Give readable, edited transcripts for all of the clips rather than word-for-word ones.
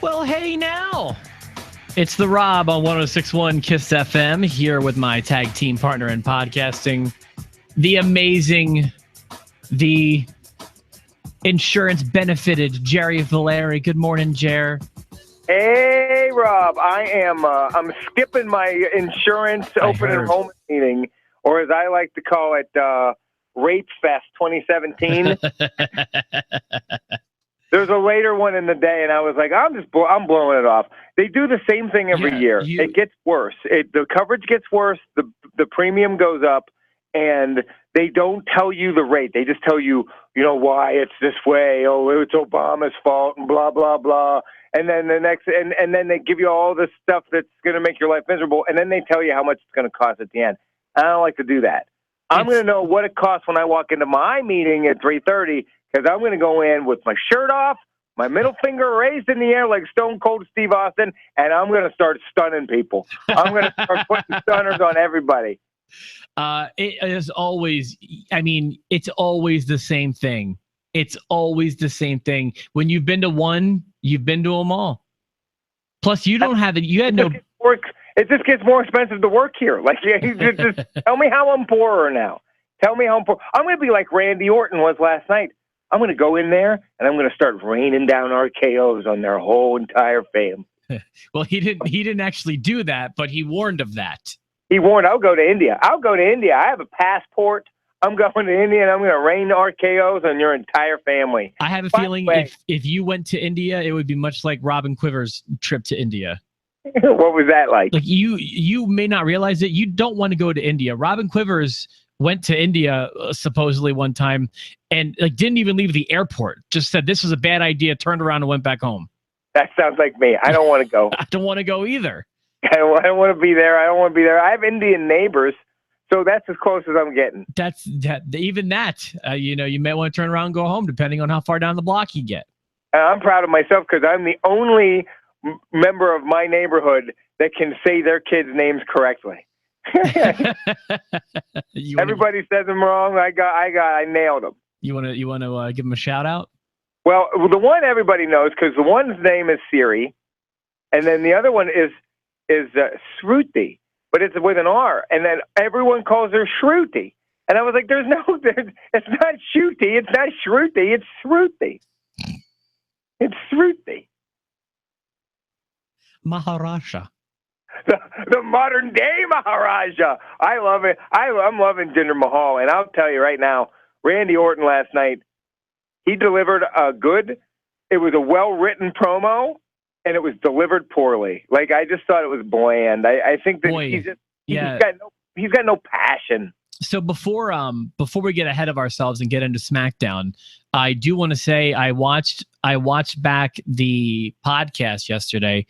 Well, hey now. It's the Rob on 106.1 Kiss FM here with my tag team partner in podcasting, the amazing, the insurance benefited Jerry Valeri. Good morning, Jer. Hey, Rob. I'm skipping my insurance open enrollment meeting, or as I like to call it, Rape Fest 2017. There's a later one in the day, and I was like, I'm blowing it off. They do the same thing every year. It gets worse. The coverage gets worse. The premium goes up, and they don't tell you the rate. They just tell you, why it's this way. Oh, it's Obama's fault, and blah blah blah. And then and then they give you all this stuff that's going to make your life miserable, and then they tell you how much it's going to cost at the end. I don't like to do that. I'm going to know what it costs when I walk into my meeting at 3:30. Because I'm going to go in with my shirt off, my middle finger raised in the air like Stone Cold Steve Austin, and I'm going to start stunning people. I'm going to start putting stunners on everybody. It is always, it's always the same thing. It's always the same thing. When you've been to one, you've been to them all. Plus, you don't have it. You had no work. It just gets more expensive to work here. Like, just tell me how I'm poorer now. Tell me how I'm poor. I'm going to be like Randy Orton was last night. I'm going to go in there, and I'm going to start raining down RKOs on their whole entire fam. Well, he didn't actually do that, but he warned of that. He warned, I'll go to India. I have a passport. I'm going to India, and I'm going to rain RKOs on your entire family. I have a feeling if you went to India, it would be much like Robin Quiver's trip to India. What was that like? Like you may not realize it. You don't want to go to India. Robin Quivers went to India supposedly one time and didn't even leave the airport. Just said this was a bad idea, turned around and went back home. That sounds like me. I don't want to go. I don't want to go either. I don't want to be there. I have Indian neighbors, so that's as close as I'm getting. Even that. You may want to turn around and go home depending on how far down the block you get. I'm proud of myself because I'm the only member of my neighborhood that can say their kids' names correctly. Everybody says them wrong. I nailed them. You want to give them a shout out? Well, the one everybody knows because the one's name is Siri, and then the other one is Shruti, but it's with an R, and then everyone calls her Shruti, and I was like, it's not Shruti, it's not Shruti, it's Shruti. It's Shruti. Maharaja. The modern day Maharaja. I love it. I'm loving Jinder Mahal. And I'll tell you right now, Randy Orton last night, he delivered it was a well-written promo, and it was delivered poorly. Like, I just thought it was bland. I think that he's got no passion. So before we get ahead of ourselves and get into SmackDown, I do want to say I watched back the podcast yesterday.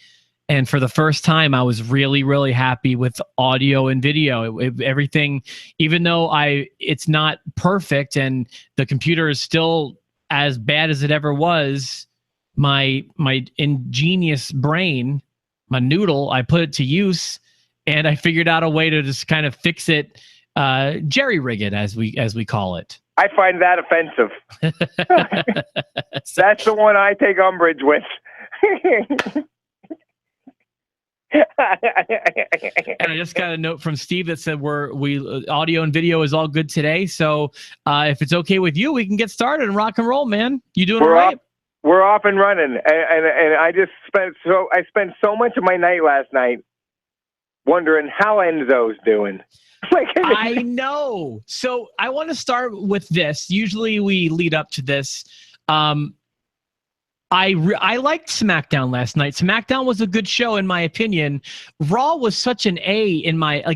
And for the first time, I was really, really happy with audio and video. Everything, even though it's not perfect and the computer is still as bad as it ever was, my ingenious brain, my noodle, I put it to use, and I figured out a way to just kind of fix it, jerry-rig it, as we call it. I find that offensive. That's the one I take umbrage with. And I just got a note from Steve that said audio and video is all good today. So if it's okay with you, we can get started and rock and roll, man. You doing all right? We're off and running, and I spent so much of my night last night wondering how Enzo's doing. I know. So I want to start with this. Usually we lead up to this. I liked SmackDown last night. SmackDown was a good show in my opinion. Raw was such an A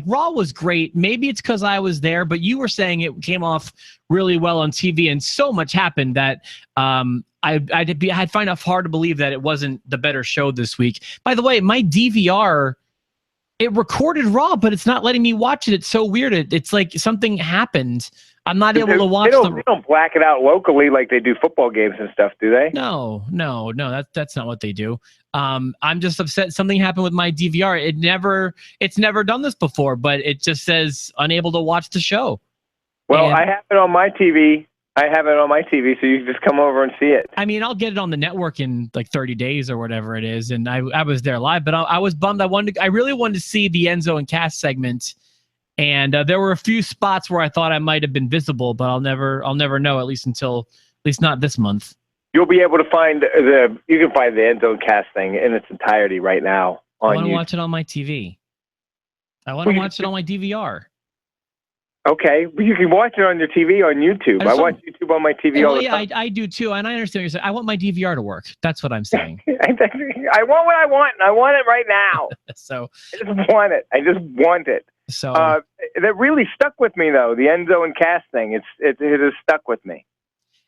Raw was great. Maybe it's because I was there, but you were saying it came off really well on TV, and so much happened that I'd find it hard to believe that it wasn't the better show this week. By the way, my DVR, it recorded Raw, but it's not letting me watch it. It's so weird. It's like something happened. I'm not able to watch them. They don't black it out locally like they do football games and stuff, do they? No. That's not what they do. I'm just upset. Something happened with my DVR. It's never done this before, but it just says unable to watch the show. Well, I have it on my TV. I have it on my TV, so you can just come over and see it. I mean, I'll get it on the network in like 30 days or whatever it is, and I was there live, but I was bummed. I really wanted to see the Enzo and Cass segment, and there were a few spots where I thought I might have been visible, but I'll never know, at least not this month. You'll be able to find the Enzo and Cass thing in its entirety right now on YouTube. I want to watch it on my TV. I want to watch it on my DVR. Okay, but you can watch it on your TV on YouTube. I watch YouTube on my TV all the time. I do too, and I understand what you're saying. I want my DVR to work. That's what I'm saying. I want what I want, and I want it right now. So I just want it. I just want it. So that really stuck with me, though. The Enzo and Cass thing. It has stuck with me.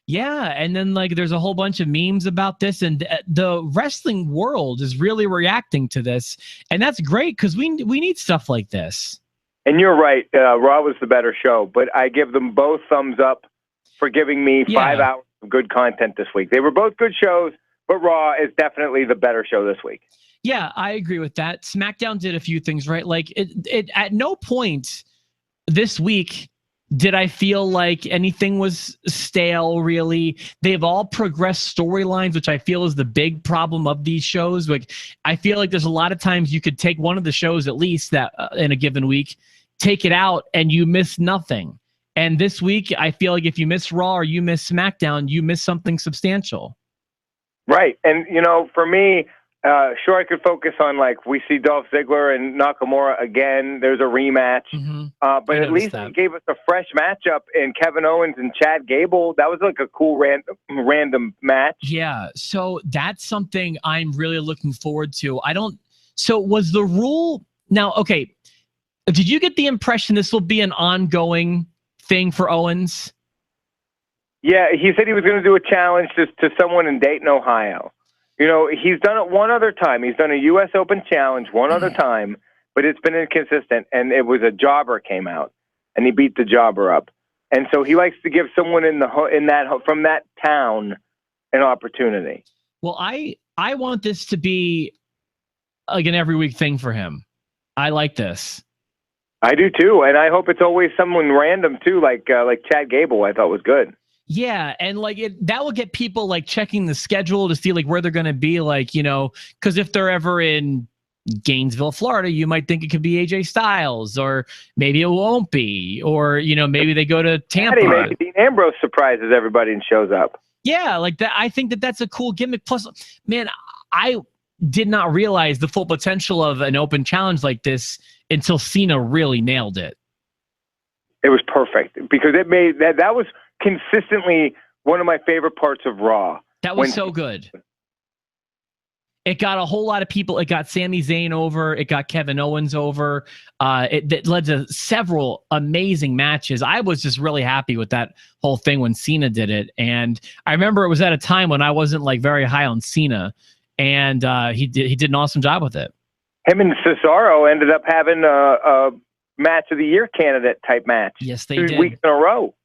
Yeah, and then like there's a whole bunch of memes about this, and the wrestling world is really reacting to this, and that's great because we need stuff like this. And you're right. Raw was the better show, but I give them both thumbs up for giving me 5 hours of good content this week. They were both good shows, but Raw is definitely the better show this week. Yeah, I agree with that. SmackDown did a few things right. Like it at no point this week did I feel like anything was stale, really. They've all progressed storylines, which I feel is the big problem of these shows. Like, I feel like there's a lot of times you could take one of the shows at least that in a given week, take it out, and you miss nothing. And this week, I feel like if you miss Raw or you miss SmackDown, you miss something substantial. Right. And, for me, sure, I could focus on, like, we see Dolph Ziggler and Nakamura again. There's a rematch. Mm-hmm. But at least he gave us a fresh matchup in Kevin Owens and Chad Gable. That was, like, a cool random match. Yeah, so that's something I'm really looking forward to. So was the rule... Now, okay, did you get the impression this will be an ongoing thing for Owens? Yeah, he said he was going to do a challenge to someone in Dayton, Ohio. He's done it one other time. He's done a U.S. Open challenge one other time, but it's been inconsistent. And it was a jobber came out, and he beat the jobber up. And so he likes to give someone from that town an opportunity. Well, I want this to be like an every week thing for him. I like this. I do too, and I hope it's always someone random too, like Chad Gable. I thought was good. Yeah, and like that will get people like checking the schedule to see like where they're going to be, like, because if they're ever in Gainesville, Florida, you might think it could be AJ Styles, or maybe it won't be, or maybe they go to Tampa. Maybe Dean Ambrose surprises everybody and shows up. Yeah, like that. I think that's a cool gimmick. Plus, man, I did not realize the full potential of an open challenge like this until Cena really nailed it. It was perfect because it made that was consistently one of my favorite parts of Raw. That was so good. It got a whole lot of people. It got Sami Zayn over. It got Kevin Owens over. It led to several amazing matches. I was just really happy with that whole thing when Cena did it. And I remember it was at a time when I wasn't like very high on Cena, and he did an awesome job with it. Him and Cesaro ended up having a match of the year candidate type match. Yes, they did. 2 weeks in a row.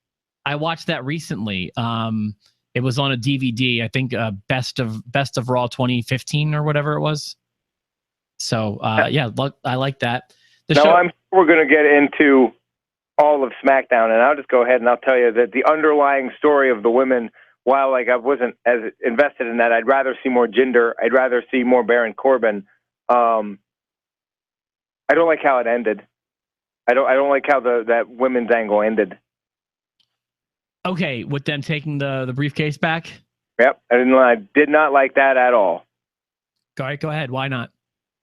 I watched that recently. It was on a DVD, I think, Best of Raw 2015 or whatever it was. So, yeah, I like that. I'm sure we're going to get into all of SmackDown, and I'll just go ahead and I'll tell you that the underlying story of the women, while like I wasn't as invested in that, I'd rather see more Jinder. I'd rather see more Baron Corbin. I don't like how it ended. I don't like how that women's angle ended. Okay, with them taking the briefcase back? Yep, I did not like that at all. All right, go ahead. Why not?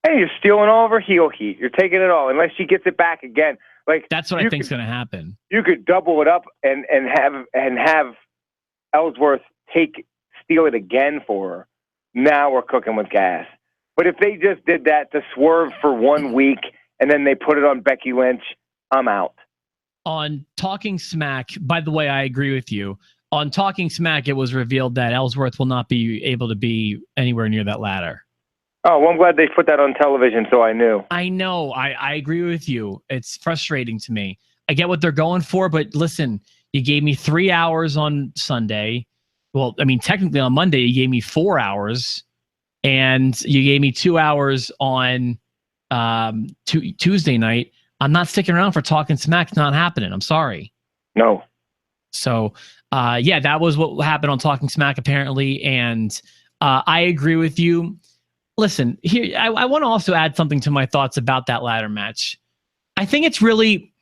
Hey, you're stealing all of her heel heat. You're taking it all, unless she gets it back again. Like that's what I think's going to happen. You could double it up and have Ellsworth steal it again for her. Now we're cooking with gas. But if they just did that to swerve for 1 week and then they put it on Becky Lynch, I'm out. On Talking Smack, by the way, I agree with you. On Talking Smack, it was revealed that Ellsworth will not be able to be anywhere near that ladder. Oh, well, I'm glad they put that on television, so I knew. I know. I agree with you. It's frustrating to me. I get what they're going for, but listen, you gave me 3 hours on Sunday. Well, I mean, technically on Monday, you gave me 4 hours, and you gave me 2 hours on Tuesday night. I'm not sticking around for Talking Smack. It's not happening. I'm sorry. No. So Yeah, that was what happened on Talking Smack, apparently. And I agree with you. Listen, here, I want to also add something to my thoughts about that ladder match. I think it's really,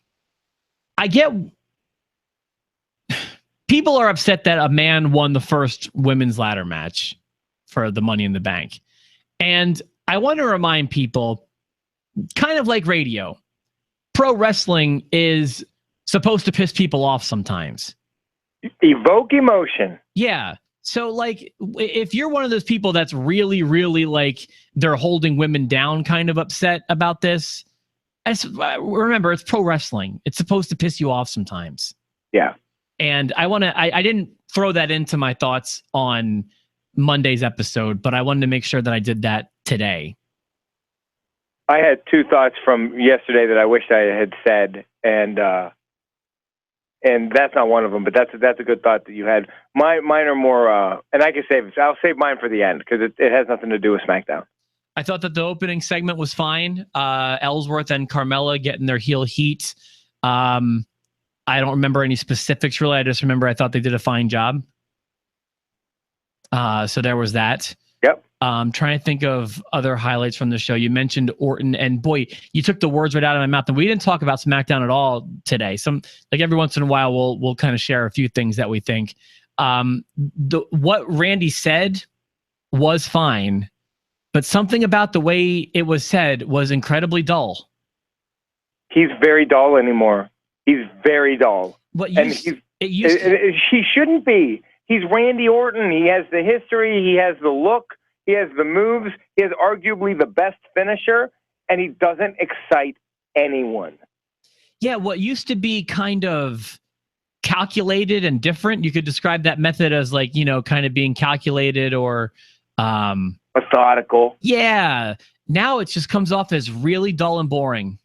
I get, people are upset that a man won the first women's ladder match for the Money in the Bank. And I want to remind people, kind of like radio, pro wrestling is supposed to piss people off sometimes. Evoke emotion. Yeah. So, like, if you're one of those people that's really, really like they're holding women down, kind of upset about this, remember, it's pro wrestling. It's supposed to piss you off sometimes. Yeah. And I didn't throw that into my thoughts on Monday's episode, but I wanted to make sure that I did that today. I had two thoughts from yesterday that I wished I had said, and that's not one of them, but that's a good thought that you had. Mine are more, and I can I'll save mine for the end because it has nothing to do with SmackDown. I thought that the opening segment was fine. Ellsworth and Carmella getting their heel heat. I don't remember any specifics really. I just remember I thought they did a fine job. So there was that. Yep. Trying to think of other highlights from the show. You mentioned Orton, and boy, you took the words right out of my mouth. And we didn't talk about SmackDown at all today. Like every once in a while, we'll kind of share a few things that we think. What Randy said was fine, but something about the way it was said was incredibly dull. He's very dull anymore. He's very dull. He shouldn't be. He's Randy Orton. He has the history. He has the look. He has the moves. He has arguably the best finisher, and he doesn't excite anyone. Yeah, what used to be kind of calculated and different, you could describe that method as like, kind of being calculated or methodical. Yeah. Now it just comes off as really dull and boring.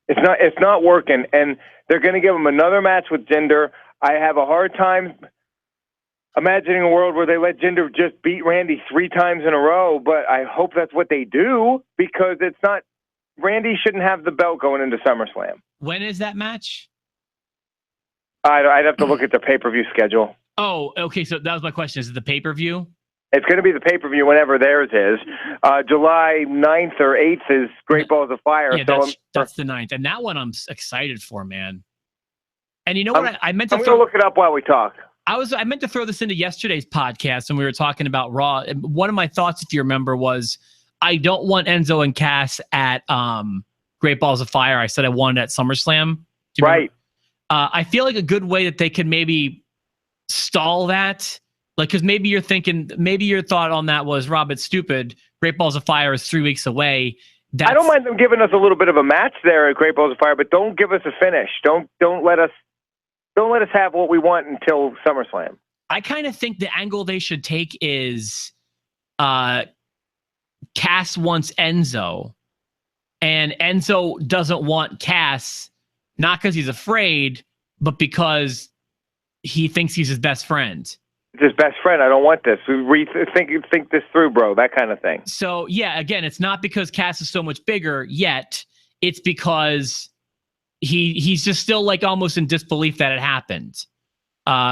It's not working, and they're going to give him another match with Jinder. I have a hard time imagining a world where they let Jinder just beat Randy 3 times in a row, but I hope that's what they do because it's not. Randy shouldn't have the belt going into SummerSlam. When is that match? I'd have to look at the pay-per-view schedule. Oh, okay. So that was my question. Is it the pay-per-view? It's going to be the pay-per-view whenever theirs is. July 9th or 8th is Great Balls of Fire. Yeah, that's the 9th. And that one I'm excited for, man. And you know what? I meant to I'm going to look it up while we talk. I meant to throw this into yesterday's podcast when we were talking about Raw. And one of my thoughts, if you remember, was I don't want Enzo and Cass at Great Balls of Fire. I said I wanted at SummerSlam. Right. I feel like a good way that they could maybe stall that, like, because maybe you're thinking, maybe your thought on that was, Rob, it's stupid. Great Balls of Fire is 3 weeks away. I don't mind them giving us a little bit of a match there at Great Balls of Fire, but don't give us a finish. Don't let us have what we want until SummerSlam. I kind of think the angle they should take is Cass wants Enzo, and Enzo doesn't want Cass, not because he's afraid, but because he thinks he's his best friend. It's his best friend. I don't want this. Think this through, bro. That kind of thing. So, yeah, again, it's not because Cass is so much bigger yet. It's because he's just still like almost in disbelief that it happened.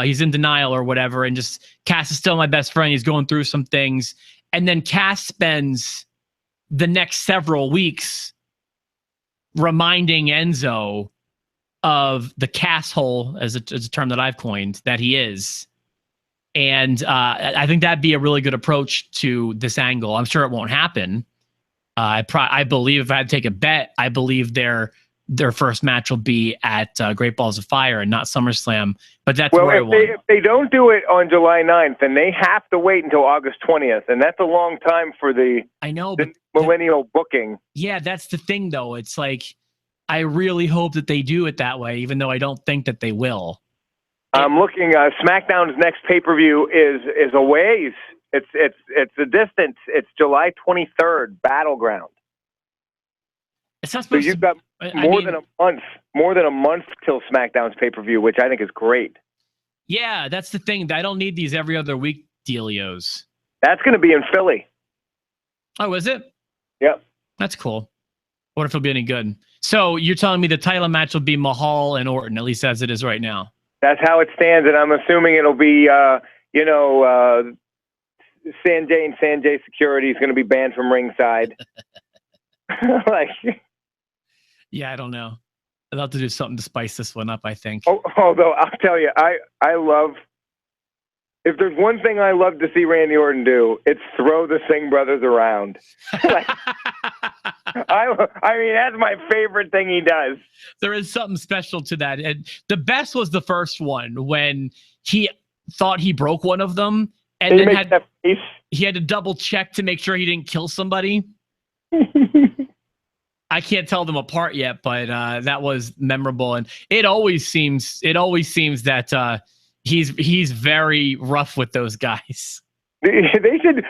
He's in denial or whatever, and just Cass is still my best friend. He's going through some things. And then Cass spends the next several weeks reminding Enzo of the Cass hole, as a term that I've coined, that he is. And I think that'd be a really good approach to this angle. I'm sure it won't happen. I believe, if I had to take a bet, I believe their first match will be at Great Balls of Fire and not SummerSlam. But that's where I want. If they don't do it on July 9th, then they have to wait until August 20th, and that's a long time for the millennial booking. Yeah, that's the thing, though. It's like I really hope that they do it that way, even though I don't think that they will. I'm looking. SmackDown's next pay-per-view is a ways. It's a distance. It's July 23rd, Battleground. It's not supposed so you've got more than a month till SmackDown's pay-per-view, which I think is great. Yeah, that's the thing. I don't need these every other week dealios. That's going to be in Philly. Oh, is it? Yep. That's cool. I wonder if it'll be any good. So you're telling me the title match will be Mahal and Orton, at least as it is right now. That's how it stands, and I'm assuming it'll be, Sanjay and Sanjay Security is going to be banned from ringside. Yeah, I don't know. I'll have to do something to spice this one up, I think. Although I'll tell you, I love. If there's one thing I love to see Randy Orton do, it's throw the Singh brothers around. I mean, that's my favorite thing he does. There is something special to that. And the best was the first one when he thought he broke one of them and then he had to double check to make sure he didn't kill somebody. I can't tell them apart yet, but that was memorable. And it always seems that he's very rough with those guys. They should.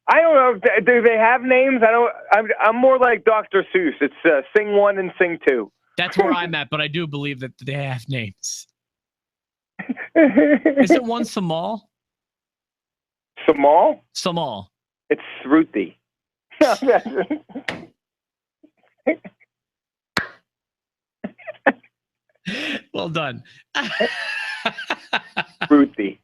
I don't know. Do they have names? I'm more like Dr. Seuss. It's Sing 1 and Sing 2. That's where I'm at, but I do believe that they have names. Isn't one Samal? Samal? Samal. It's Shruti. Well done. Shruti.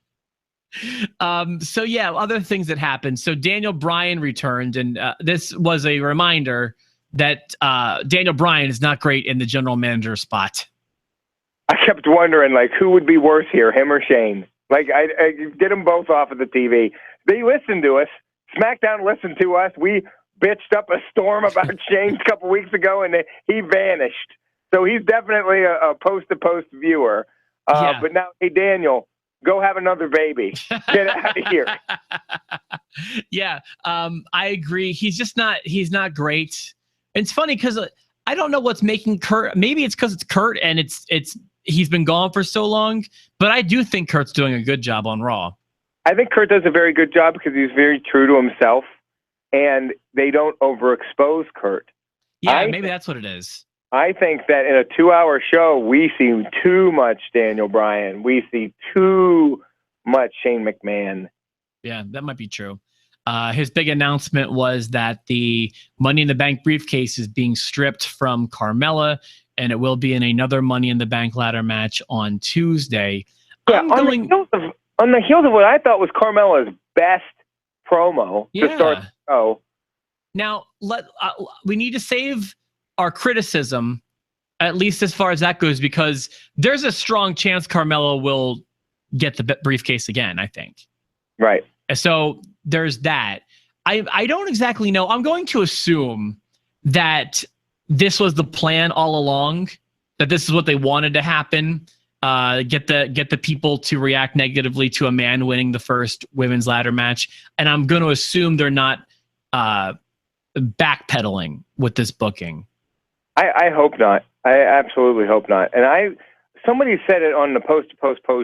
So yeah, other things that happened. So Daniel Bryan returned, and this was a reminder that Daniel Bryan is not great in the general manager spot. I kept wondering, who would be worse here, him or Shane? I get them both off of the TV. They listened to us. SmackDown listened to us. We bitched up a storm about Shane a couple weeks ago, and he vanished. So he's definitely a post-to-post viewer. Yeah. But now, hey, Daniel, go have another baby. Get out of here. Yeah, I agree. He's not great. It's funny because I don't know what's making Kurt. Maybe it's because it's Kurt and he's been gone for so long. But I do think Kurt's doing a good job on Raw. I think Kurt does a very good job because he's very true to himself, and they don't overexpose Kurt. Yeah, maybe that's what it is. I think that in a 2-hour show, we see too much Daniel Bryan. We see too much Shane McMahon. Yeah, that might be true. His big announcement was that the Money in the Bank briefcase is being stripped from Carmella, and it will be in another Money in the Bank ladder match on Tuesday. Yeah, on the heels of what I thought was Carmella's best promo to start the show. Now, we need to save our criticism, at least as far as that goes, because there's a strong chance Carmella will get the briefcase again, I think. Right. So there's that. I don't exactly know. I'm going to assume that this was the plan all along, that this is what they wanted to happen. Get the people to react negatively to a man winning the first women's ladder match. And I'm going to assume they're not backpedaling with this booking. I hope not. I absolutely hope not. And somebody said it on the post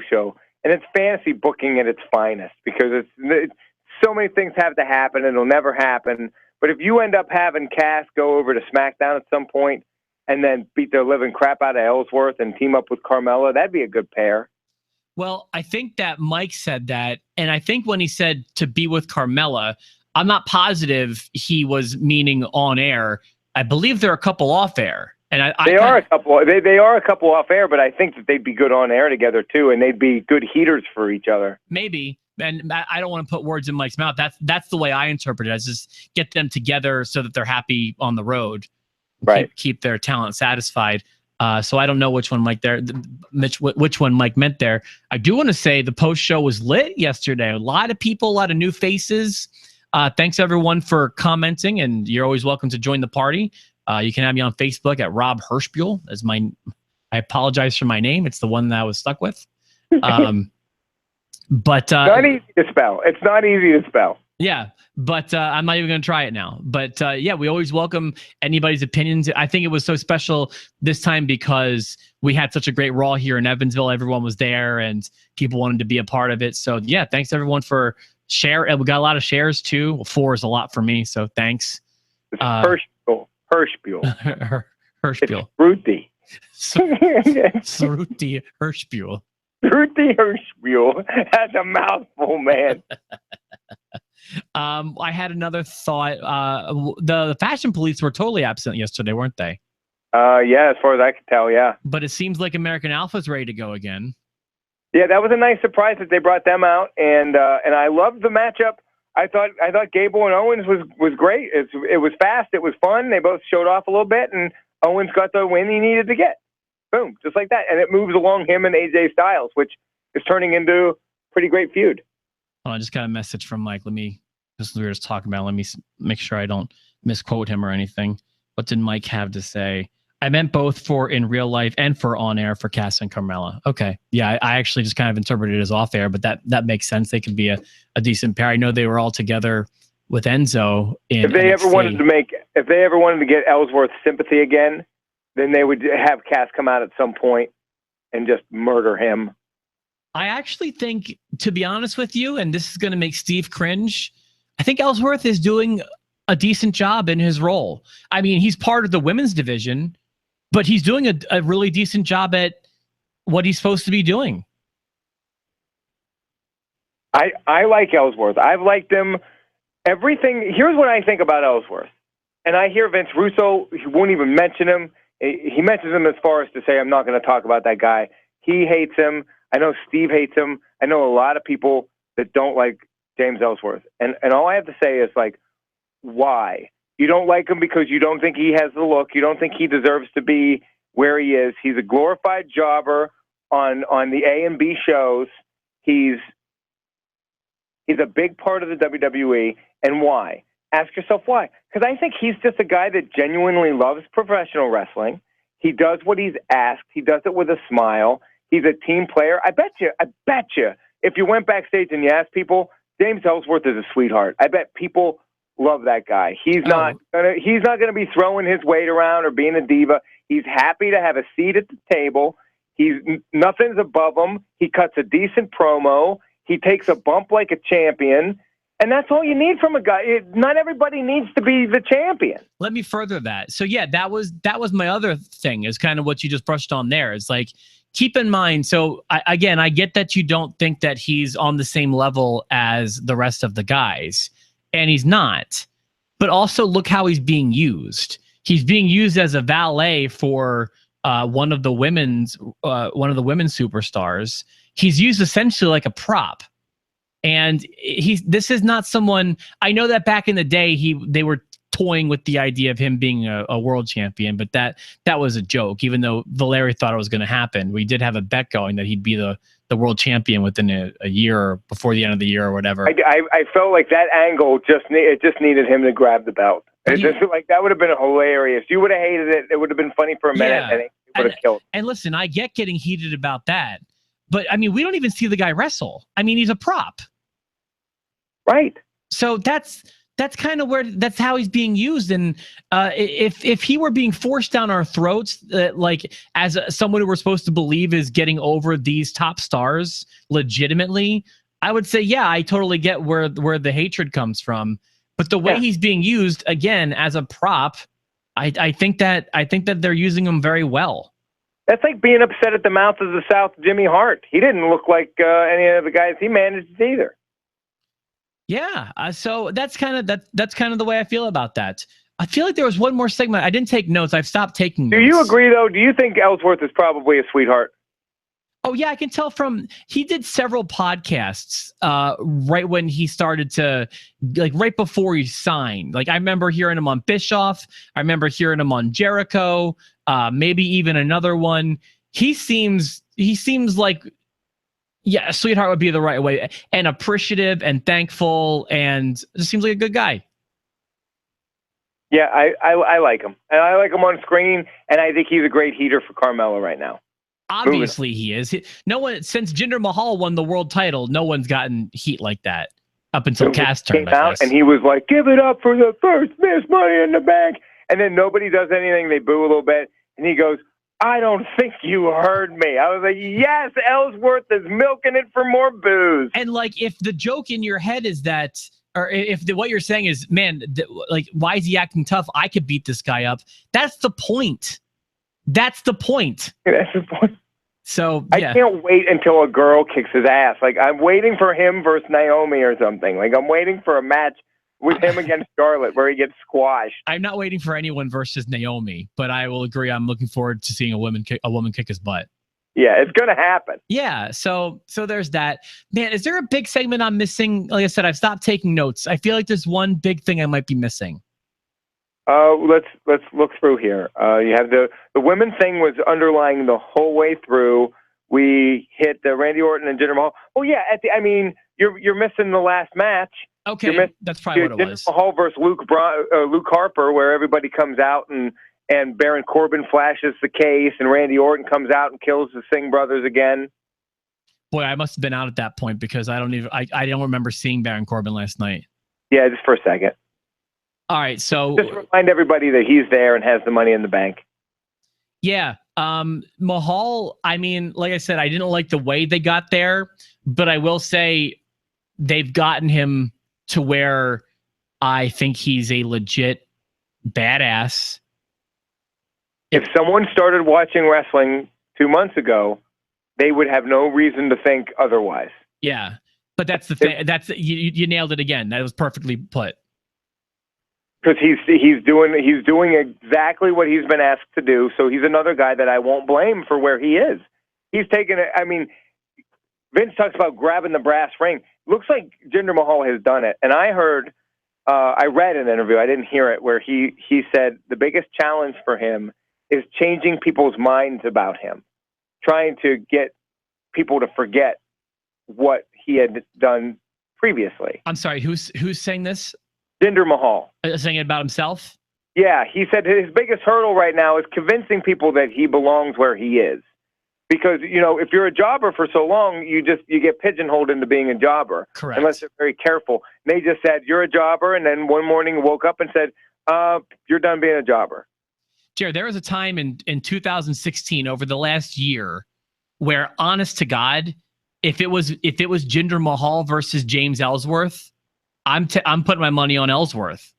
show, and it's fantasy booking at its finest because it's so many things have to happen and it'll never happen. But if you end up having Cass go over to SmackDown at some point and then beat the living crap out of Ellsworth and team up with Carmella, that'd be a good pair. Well, I think that Mike said that, and I think when he said to be with Carmella, I'm not positive he was meaning on air. I believe there are a couple off air, and they are a couple off air. But I think that they'd be good on air together too, and they'd be good heaters for each other. Maybe, and I don't want to put words in Mike's mouth. That's the way I interpret it. As just get them together so that they're happy on the road, right? Keep their talent satisfied. So I don't know which one Mike which one Mike meant there. I do want to say the post show was lit yesterday. A lot of people, a lot of new faces. Thanks everyone for commenting, and you're always welcome to join the party. You can have me on Facebook at Rob Hirschbuell. I apologize for my name. It's the one that I was stuck with. But not easy to spell. It's not easy to spell. Yeah, but I'm not even going to try it now. But yeah, we always welcome anybody's opinions. I think it was so special this time because we had such a great Raw here in Evansville. Everyone was there, and people wanted to be a part of it. So yeah, thanks everyone for share. And we got a lot of shares too. Well, 4 is a lot for me, so thanks. Hirschbuell. Hirschbuell. Ruti. Ruti Hirschbuell. Ruti Hirschbuell. That's a mouthful, man. I had another thought. The fashion police were totally absent yesterday, weren't they? Yeah, as far as I could tell, yeah. But it seems like American Alpha's ready to go again. Yeah, that was a nice surprise that they brought them out, and I loved the matchup. I thought Gable and Owens was great. It was fast, it was fun. They both showed off a little bit, and Owens got the win he needed to get. Boom, just like that, and it moves along him and AJ Styles, which is turning into a pretty great feud. Oh, I just got a message from Mike. We were just talking about. Let me make sure I don't misquote him or anything. What did Mike have to say? I meant both for in real life and for on air for Cass and Carmella. Okay. Yeah, I actually just kind of interpreted it as off air, but that makes sense. They could be a decent pair. I know they were all together with Enzo in If they ever wanted to get Ellsworth sympathy again, then they would have Cass come out at some point and just murder him. I actually think, to be honest with you, and this is going to make Steve cringe, I think Ellsworth is doing a decent job in his role. I mean, he's part of the women's division, but he's doing a really decent job at what he's supposed to be doing. I like Ellsworth. I've liked him. Everything. Here's what I think about Ellsworth. And I hear Vince Russo, he won't even mention him. He mentions him as far as to say, I'm not going to talk about that guy. He hates him. I know Steve hates him. I know a lot of people that don't like James Ellsworth. And all I have to say is, like, why? You don't like him because you don't think he has the look. You don't think he deserves to be where he is. He's a glorified jobber on the A and B shows. He's a big part of the WWE. And why? Ask yourself why. Because I think he's just a guy that genuinely loves professional wrestling. He does what he's asked. He does it with a smile. He's a team player. I bet you, if you went backstage and you asked people, James Ellsworth is a sweetheart. I bet people love that guy. He's not gonna be throwing his weight around or being a diva. He's happy to have a seat at the table. Nothing's above him. He cuts a decent promo. He takes a bump like a champion. And that's all you need from a guy. Not everybody needs to be the champion. Let me further that. So yeah, that was my other thing, is kind of what you just brushed on there. It's like, keep in mind. So I get that you don't think that he's on the same level as the rest of the guys, and he's not. But also look how he's being used. He's being used as a valet for one of the women's superstars. He's used essentially like a prop. And this is not someone, I know that back in the day they were toying with the idea of him being a world champion, but that was a joke. Even though Valeri thought it was going to happen, we did have a bet going that he'd be the world champion within a year or before the end of the year or whatever. I felt like that angle just needed him to grab the belt. Like, that would have been hilarious. You would have hated it. It would have been funny for a minute, and it would have killed. And listen, I get getting heated about that, but I mean, we don't even see the guy wrestle. I mean, he's a prop. Right. So that's kind of that's how he's being used. And if he were being forced down our throats, like as someone who we're supposed to believe is getting over these top stars legitimately, I would say, yeah, I totally get where the hatred comes from. But the way he's being used, again, as a prop, I think that they're using him very well. That's like being upset at the mouth of the South, Jimmy Hart. He didn't look like any of the guys he managed either. Yeah, so that's kind of the way I feel about that. I feel like there was one more segment. I didn't take notes. I've stopped taking notes. Do you agree, though? Do you think Ellsworth is probably a sweetheart? Oh, yeah, I can tell he did several podcasts right when he started to, like, right before he signed. Like, I remember hearing him on Bischoff. I remember hearing him on Jericho, maybe even another one. He seems like, yeah, a sweetheart would be the right way, and appreciative and thankful, and just seems like a good guy. Yeah, I like him. And I like him on screen, and I think he's a great heater for Carmella right now. Obviously he is. No one, since Jinder Mahal won the world title, no one's gotten heat like that up until Cass turned out, and he was like, give it up for the first Miss Money in the Bank. And then nobody does anything. They boo a little bit. And he goes, I don't think you heard me. I was like, yes, Ellsworth is milking it for more booze. And like, if the joke in your head is that, or if what you're saying is, man, like, why is he acting tough? I could beat this guy up. That's the point. That's the point. That's the point. So yeah. I can't wait until a girl kicks his ass. Like, I'm waiting for him versus Naomi or something. Like, I'm waiting for a match with him against Charlotte where he gets squashed. I'm not waiting for anyone versus Naomi, but I will agree. I'm looking forward to seeing a woman kick his butt. Yeah, it's going to happen. Yeah, so there's that. Man, is there a big segment I'm missing? Like I said, I've stopped taking notes. I feel like there's one big thing I might be missing. Let's look through here. You have the women thing was underlying the whole way through. We hit the Randy Orton and Jinder Mahal. Oh yeah, you're missing the last match. Okay, that's probably what it was. Jinder Mahal versus Luke Harper, where everybody comes out and Baron Corbin flashes the case, and Randy Orton comes out and kills the Singh brothers again. Boy, I must have been out at that point because I don't remember seeing Baron Corbin last night. Yeah, just for a second. All right, so just remind everybody that he's there and has the money in the bank. Yeah, Mahal, I mean, like I said, I didn't like the way they got there, but I will say they've gotten him to where I think he's a legit badass. If someone started watching wrestling 2 months ago, they would have no reason to think otherwise. Yeah, but that's the thing. You nailed it again. That was perfectly put. Because he's doing exactly what he's been asked to do. So he's another guy that I won't blame for where he is. He's taken it. I mean, Vince talks about grabbing the brass ring. Looks like Jinder Mahal has done it. And I read an interview, I didn't hear it, where he said the biggest challenge for him is changing people's minds about him, trying to get people to forget what he had done previously. I'm sorry, who's saying this? Jinder Mahal. Saying it about himself? Yeah, he said his biggest hurdle right now is convincing people that he belongs where he is. Because, if you're a jobber for so long, you get pigeonholed into being a jobber. Correct. Unless they're very careful. And they just said, you're a jobber, and then one morning woke up and said, you're done being a jobber. Jared, there was a time in 2016, over the last year, where, honest to God, if it was Jinder Mahal versus James Ellsworth, I'm putting my money on Ellsworth.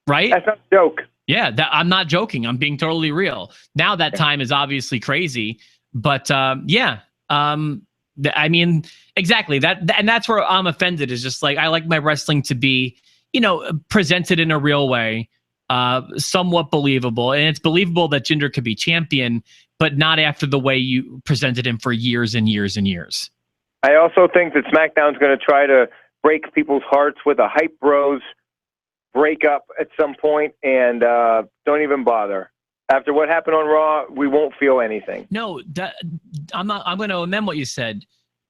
Right? That's not a joke. Yeah, I'm not joking. I'm being totally real. Now that time is obviously crazy, but I mean, exactly and that's where I'm offended. Is just like I like my wrestling to be, presented in a real way, somewhat believable, and it's believable that Jinder could be champion, but not after the way you presented him for years and years and years. I also think that SmackDown's going to try to break people's hearts with a Hype Bros break up at some point, and don't even bother. After what happened on Raw, we won't feel anything. No, I'm going to amend what you said.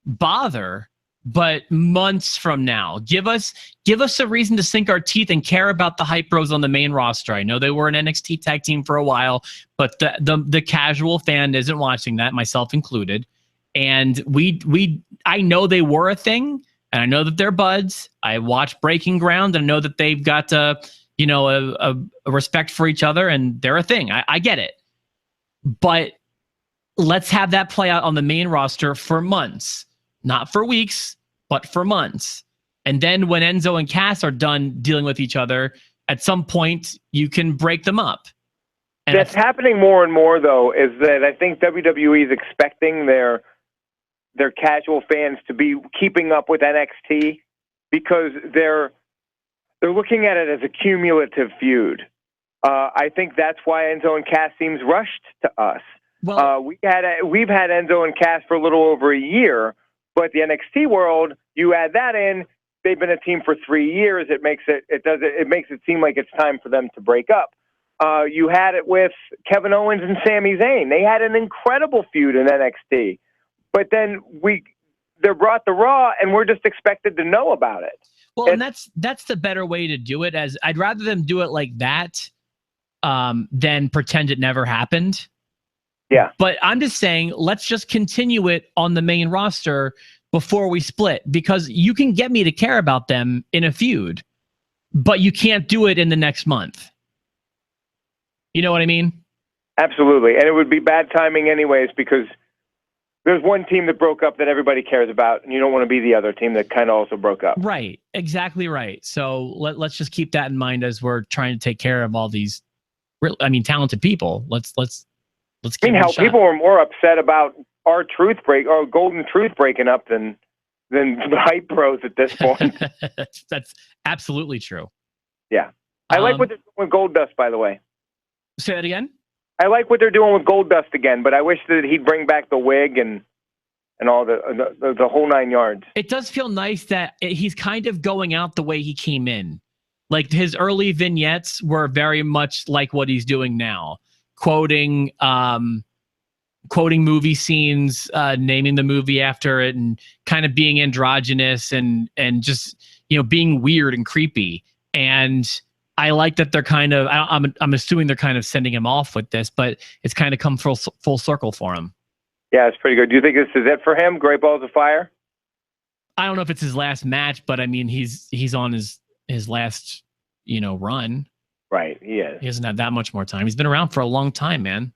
Bother, but months from now. Give us a reason to sink our teeth and care about the Hype Bros on the main roster. I know they were an NXT tag team for a while, but the casual fan isn't watching that, myself included. And I know they were a thing, and I know that they're buds. I watched Breaking Ground, and I know that they've got a respect for each other, and they're a thing. I get it. But let's have that play out on the main roster for months. Not for weeks, but for months. And then when Enzo and Cass are done dealing with each other, at some point, you can break them up. And that's happening more and more, though, is that I think WWE is expecting their casual fans to be keeping up with NXT because they're looking at it as a cumulative feud. I think that's why Enzo and Cass seems rushed to us. Well, we've had Enzo and Cass for a little over a year, but the NXT world, you add that in, they've been a team for 3 years. It makes it seem like it's time for them to break up. You had it with Kevin Owens and Sami Zayn. They had an incredible feud in NXT. But then they're brought to Raw, and we're just expected to know about it. Well, and that's the better way to do it. As I'd rather them do it like that than pretend it never happened. Yeah. But I'm just saying, let's just continue it on the main roster before we split, because you can get me to care about them in a feud, but you can't do it in the next month. You know what I mean? Absolutely. And it would be bad timing anyways, because there's one team that broke up that everybody cares about, and you don't want to be the other team that kind of also broke up. Right. Exactly right. So let's just keep that in mind as we're trying to take care of all these, talented people. Let's give them a shot. People are more upset about our Golden Truth breaking up than the Hype Bros at this point. That's absolutely true. Yeah. I like what they're doing with Goldust, by the way. Say that again? I like what they're doing with Goldust again, but I wish that he'd bring back the wig and all the whole 9 yards. It does feel nice that he's kind of going out the way he came in. Like his early vignettes were very much like what he's doing now, quoting movie scenes, naming the movie after it, and kind of being androgynous and just, you know, being weird and creepy. And I like that they're kind of, I'm assuming they're kind of sending him off with this, but it's kind of come full circle for him. Yeah, it's pretty good. Do you think this is it for him? Great Balls of Fire? I don't know if it's his last match, but I mean, he's on his last, you know, run. Right, he is. He hasn't had that much more time. He's been around for a long time, man.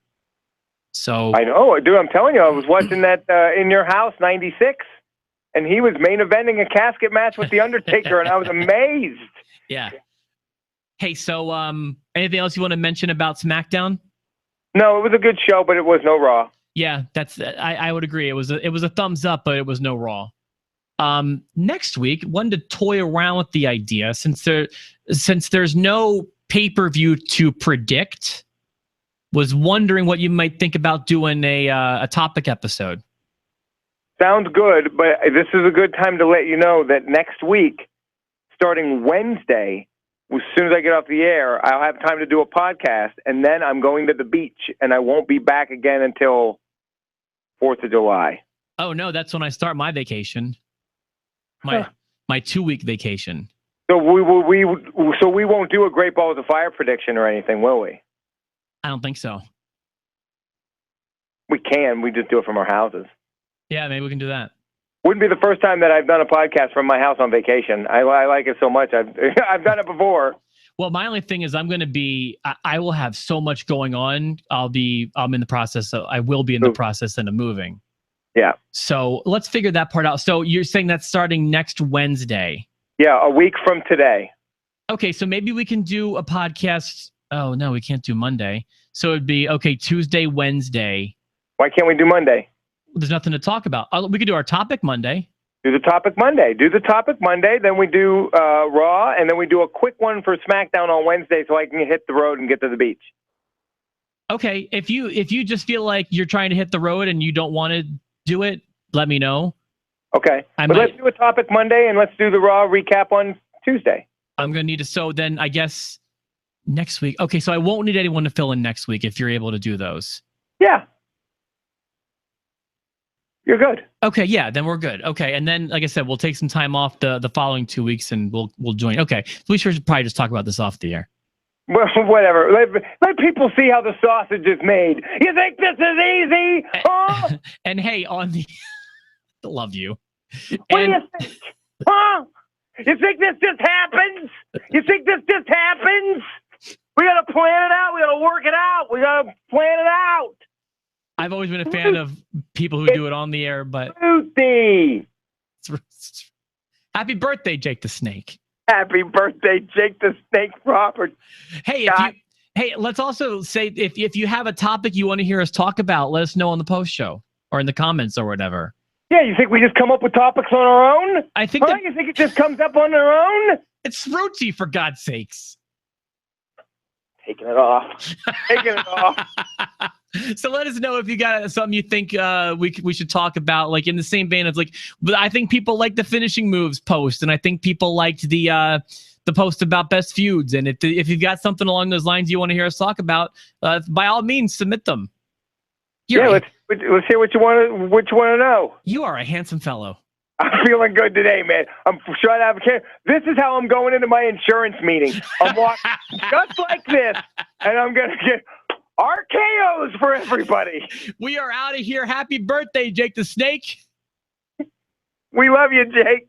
So I know, dude. I'm telling you, I was watching that In Your House '96, and he was main eventing a casket match with the Undertaker, and I was amazed. Yeah. Hey, so anything else you want to mention about SmackDown? No, it was a good show, but it was no Raw. Yeah, I would agree. It was a thumbs up, but it was no Raw. Next week, wanted to toy around with the idea since there's no pay-per-view to predict. Was wondering what you might think about doing a topic episode. Sounds good, but this is a good time to let you know that next week, starting Wednesday, as soon as I get off the air, I'll have time to do a podcast, and then I'm going to the beach, and I won't be back again until 4th of July. Oh, no, that's when I start my vacation. My 2-week vacation. So we won't do a Great Balls of Fire prediction or anything, will we? I don't think so. We can. We just do it from our houses. Yeah, maybe we can do that. Wouldn't be the first time that I've done a podcast from my house on vacation. I like it so much. I've done it before. Well, my only thing is I will have so much going on. I'm in the process. So I will be in the process of moving. Yeah. So let's figure that part out. So you're saying that's starting next Wednesday? Yeah, a week from today. Okay, so maybe we can do a podcast. Oh, no, we can't do Monday. So it'd be, okay, Tuesday, Wednesday. Why can't we do Monday? There's nothing to talk about. We could do our topic Monday. Do the topic Monday. Then we do Raw, and then we do a quick one for SmackDown on Wednesday so I can hit the road and get to the beach. Okay, if you just feel like you're trying to hit the road and you don't want to do it, let me know. Okay. Let's do a topic Monday, and let's do the Raw recap on Tuesday. I'm going to need to, so then I guess next week. Okay, so I won't need anyone to fill in next week if you're able to do those. Yeah. You're good. Okay, yeah, then we're good. Okay, and then, like I said, we'll take some time off the following 2 weeks, and we'll join. Okay, so we should probably just talk about this off the air. Well, whatever. Let people see how the sausage is made. You think this is easy? Huh? And hey, on the... love you. What do you think? Huh? You think this just happens? We got to plan it out. We got to work it out. We got to plan it out. I've always been a fan of people who do it on the air, but... Happy birthday, Jake the Snake. Happy birthday, Jake the Snake Roberts. Hey, let's also say if you have a topic you want to hear us talk about, let us know on the post show or in the comments or whatever. Yeah, you think we just come up with topics on our own? I think you think it just comes up on their own? It's fruity, for God's sakes. Taking it off. So let us know if you got something you think we should talk about, like in the same vein of like, I think people like the finishing moves post, and I think people liked the post about best feuds. And if you've got something along those lines you want to hear us talk about, by all means, submit them. Let's hear what you want to know. You are a handsome fellow. I'm feeling good today, man. I'm trying to advocate. This is how I'm going into my insurance meeting. I'm walking just like this, and I'm going to get RKOs for everybody. We are out of here. Happy birthday, Jake the Snake. We love you, Jake.